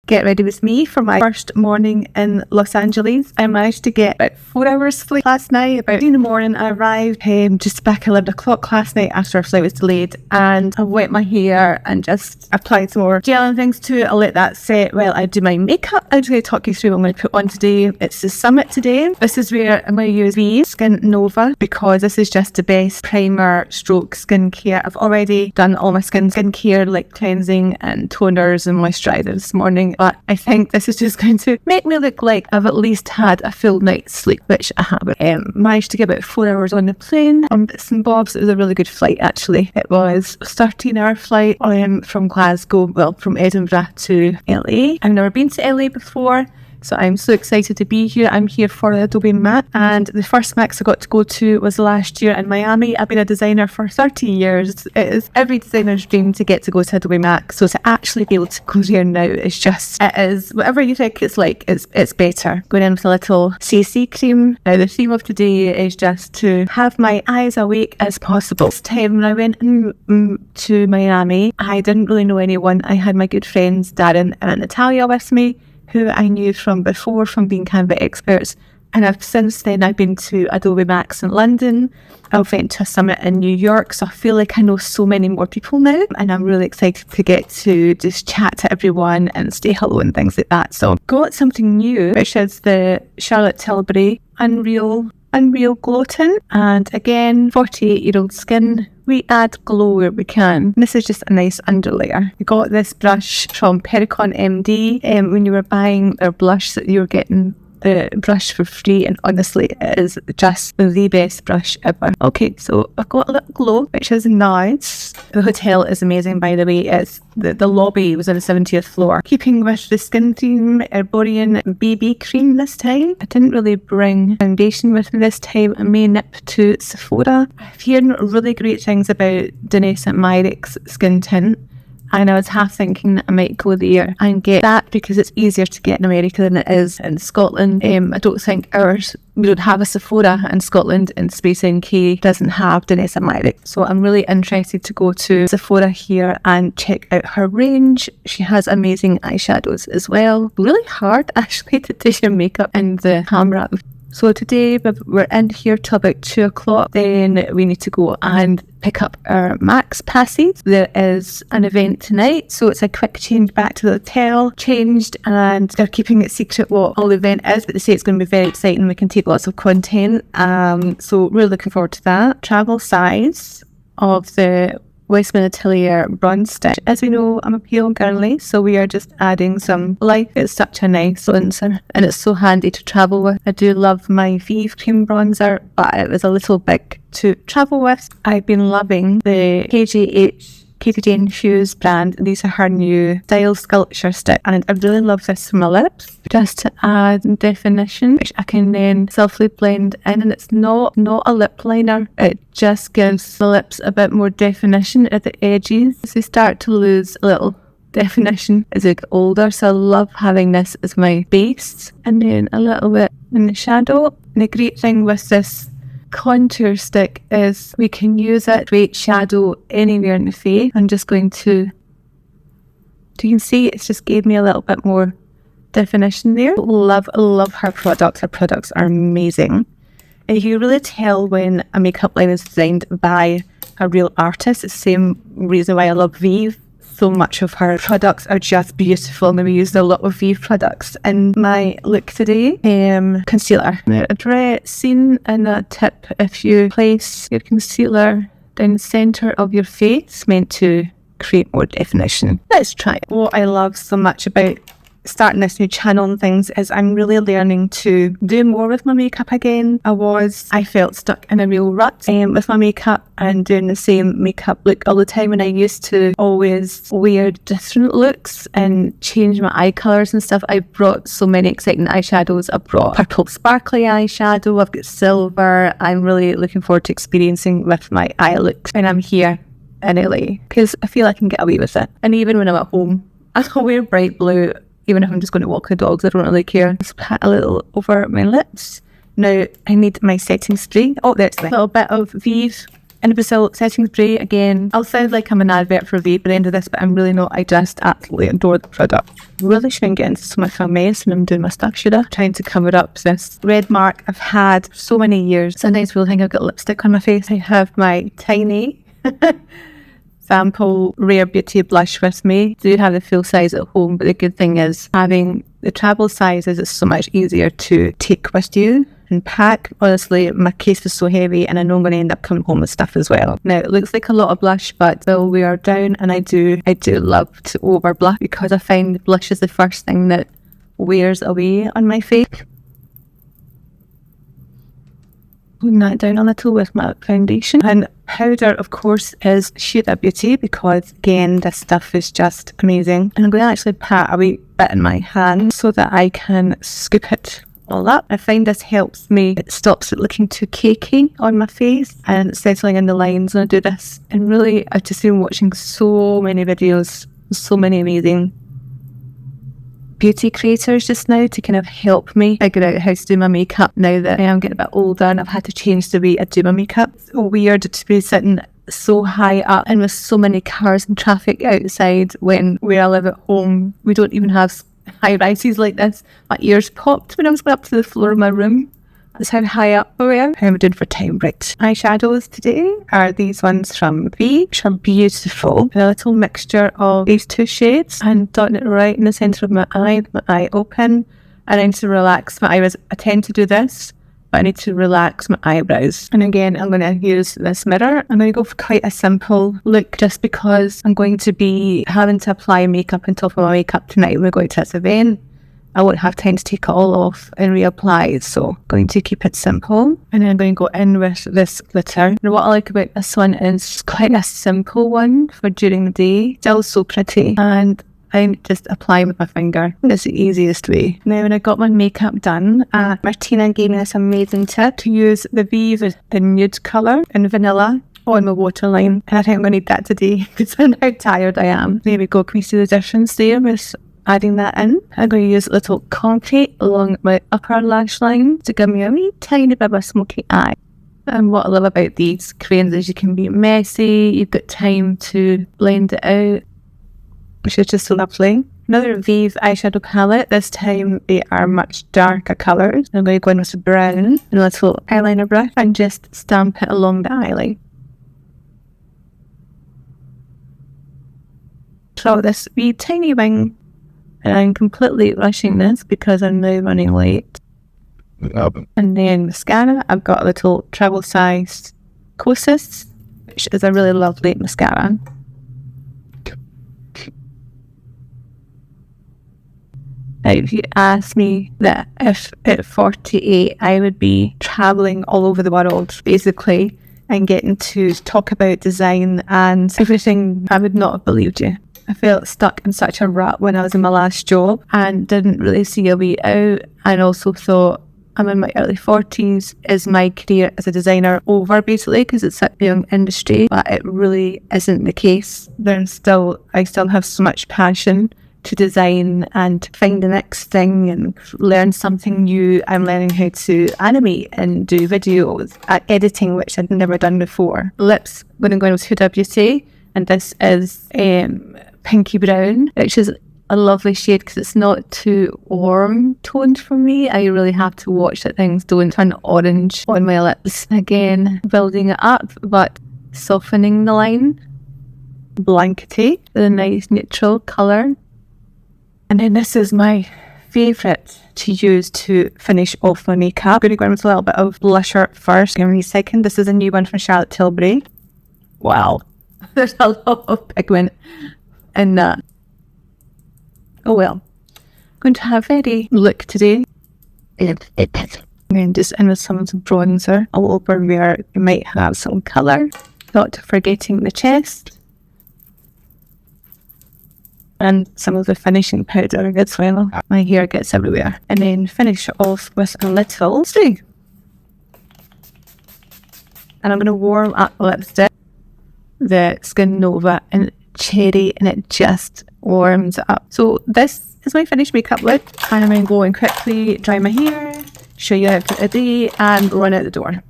get ready with me for my first morning in Los Angeles. I managed to get about 4 hours sleep last night. About 3 in the morning, I arrived just back at 11 o'clock last night after our flight was delayed, and I wet my hair and just applied some more gel and things to it. I'll let that set while I do my makeup. I'm just going to talk you through what I'm going to put on today. It's the Summit today. This is where I'm going to use Vieve Skin Nova because this is just the best primer stroke skincare. I've already done all my skincare like cleansing and toners and moisturizer this morning, but I think this is just going to make me look like I've at least had a full night's sleep, which I haven't. Managed to get about 4 hours on the plane on bits and bobs. It was a really good flight actually. It was a 13-hour flight from Glasgow, from Edinburgh to LA. I've never been to LA before, so I'm so excited to be here. I'm here for the Adobe MAX, and the first MAX I got to go to was last year in Miami. I've been a designer for 30 years. It is every designer's dream to get to go to Adobe MAX, so to actually be able to go there now is just, it is, whatever you think it's like, it's better. Going in with a little CC cream. Now the theme of today is just to have my eyes awake as possible. This time when I went to Miami, I didn't really know anyone. I had my good friends Darren and Natalia with me, who I knew from before from being Canva experts, and since then I've been to Adobe MAX in London. I went to a summit in New York, so I feel like I know so many more people now, and I'm really excited to get to just chat to everyone and say hello and things like that. So got something new, which is the Charlotte Tilbury Unreal Glow Tint, and again, 48-year-old skin, we add glow where we can. This is just a nice underlayer. I got this brush from Pericon MD. When you were buying their blush, that you were getting the brush for free, and honestly it is just the best brush ever. Okay, so I've got a little glow, which is nice. The hotel is amazing, by the way. It's the lobby was on the 70th floor. Keeping with the skin theme, Herborian BB cream this time. I didn't really bring foundation with me this time. I may nip to Sephora. I've heard really great things about Danessa Myricks skin tint, and I was half thinking that I might go there and get that because it's easier to get in America than it is in Scotland. I don't think we don't have a Sephora in Scotland, and Space NK doesn't have Danessa Myricks. So I'm really interested to go to Sephora here and check out her range. She has amazing eyeshadows as well. Really hard actually to do your makeup in the camera. So today we're in here till about 2 o'clock. Then we need to go and pick up our MAX passes. There is an event tonight, so it's a quick change back to the hotel, changed, and they're keeping it secret what all the event is, but they say it's going to be very exciting. We can take lots of content, so we're looking forward to that. Travel size of the Westman Atelier bronze stick. As we know, I'm a pale girly, so we are just adding some life. It's such a nice bronzer, and it's so handy to travel with. I do love my Vieve cream bronzer, but it was a little big to travel with. I've been loving the Katie Jane Hughes brand. These are her new Style Sculpture stick, and I really love this for my lips, just to add definition, which I can then softly blend in, and it's not a lip liner. It just gives the lips a bit more definition at the edges. So they start to lose a little definition as I get older, so I love having this as my base, and then a little bit in the shadow. And the great thing with this contour stick is we can use it to create shadow anywhere in the face. I'm just going to, you can see it's just gave me a little bit more definition there. Love her products. Her products are amazing, and you really tell when a makeup line is designed by a real artist. It's the same reason why I love Vieve. So much of her products are just beautiful, and we used a lot of Vieve products in my look today. Concealer. A scene and a tip: if you place your concealer down the centre of your face, meant to create more definition. Let's try it. What I love so much about starting this new channel and things is I'm really learning to do more with my makeup again. I felt stuck in a real rut with my makeup and doing the same makeup look all the time, and I used to always wear different looks and change my eye colours and stuff. I brought so many exciting eyeshadows. I brought purple sparkly eyeshadow, I've got silver. I'm really looking forward to experiencing with my eye look when I'm here in LA, because I feel I can get away with it. And even when I'm at home, I'll wear bright blue. Even if I'm just going to walk the dogs, I don't really care. Just pat a little over my lips. Now, I need my setting spray. Oh, there's a little bit of Vieve In Brazil setting spray, again, I'll sound like I'm an advert for Vieve by the end of this, but I'm really not. I just absolutely adore the product. Really shouldn't get into so much of a mess when I'm doing my stuff, should I? Trying to cover up this red mark I've had for so many years. Sometimes people think I've got lipstick on my face. I have my tiny sample Rare Beauty blush with me. I do have the full size at home, but the good thing is having the travel sizes is so much easier to take with you and pack. Honestly, my case was so heavy and I know I'm going to end up coming home with stuff as well. Now, it looks like a lot of blush, but will wear down, and I do love to over blush because I find blush is the first thing that wears away on my face. Putting that down a little with my foundation. And powder, of course, is Huda Beauty, because again, this stuff is just amazing. And I'm going to actually pat a wee bit in my hand so that I can scoop it all up. I find this helps me. It stops it looking too cakey on my face and settling in the lines when I do this. And really, I've just been watching so many videos, so many amazing beauty creators just now to kind of help me figure out how to do my makeup now that I am getting a bit older and I've had to change the way I do my makeup. It's so weird to be sitting so high up and with so many cars and traffic outside when where I live at home we don't even have high rises like this. My ears popped when I was going up to the floor of my room. That's how high up I am. How am I doing for time? Right. Eyeshadows today are these ones from Vieve, which are beautiful. A little mixture of these two shades and dotting it right in the centre of my eye open. And I need to relax my eyebrows. I tend to do this, but I need to relax my eyebrows. And again, I'm going to use this mirror. I'm going to go for quite a simple look just because I'm going to be having to apply makeup on top of my makeup tonight when we're going to this event. I won't have time to take it all off and reapply, so I'm going to keep it simple. And then I'm going to go in with this glitter. And what I like about this one is it's quite a simple one for during the day. Still so pretty. And I just apply with my finger. That's the easiest way. Now, when I got my makeup done, Martina gave me this amazing tip to use the Vieve, the nude colour in vanilla on my waterline. And I think I'm going to need that today because I know how tired I am. There we go. Can you see the difference there with adding that in? I'm going to use a little concrete along my upper lash line to give me a wee tiny bit of a smoky eye. And what I love about these crayons is you can be messy, you've got time to blend it out, which is just lovely. Another Vieve eyeshadow palette. This time they are much darker colours. I'm going to go in with a brown and a little eyeliner brush and just stamp it along the eyeline. So this wee tiny wing. And I'm completely rushing this because I'm now running late. And then mascara, I've got a little travel sized Kosas, which is a really lovely mascara. Now, if you ask me that if at 48 I would be travelling all over the world basically and getting to talk about design and everything, I would not have believed you. I felt stuck in such a rut when I was in my last job and didn't really see a way out, and also thought I'm in my early 40s. Is my career as a designer over basically because it's such a young industry? But it really isn't the case. I still have so much passion to design and find the next thing and learn something new. I'm learning how to animate and do videos, editing, which I'd never done before. Lips, when I'm going with Huda Beauty, and this is pinky brown, which is a lovely shade because it's not too warm toned for me. I really have to watch that things don't turn orange on my lips. Again, building it up but softening the line. Blankety, the nice neutral colour. And then this is my favourite to use to finish off my makeup. I'm going to go in with a little bit of blusher first. Give me a second. This is a new one from Charlotte Tilbury. Wow. There's a lot of pigment in that. Oh well. I'm going to have a very look today. And then just in with some of the bronzer all over where you might have some colour. Not forgetting the chest. And some of the finishing powder as well. My hair gets everywhere. And then finish off with a little string. And I'm going to warm up the lipstick. The Skin Nova and Cherry, and it just warms up. So this is my finished makeup look. And I'm going to go and quickly dry my hair, show you how to do it and run out the door.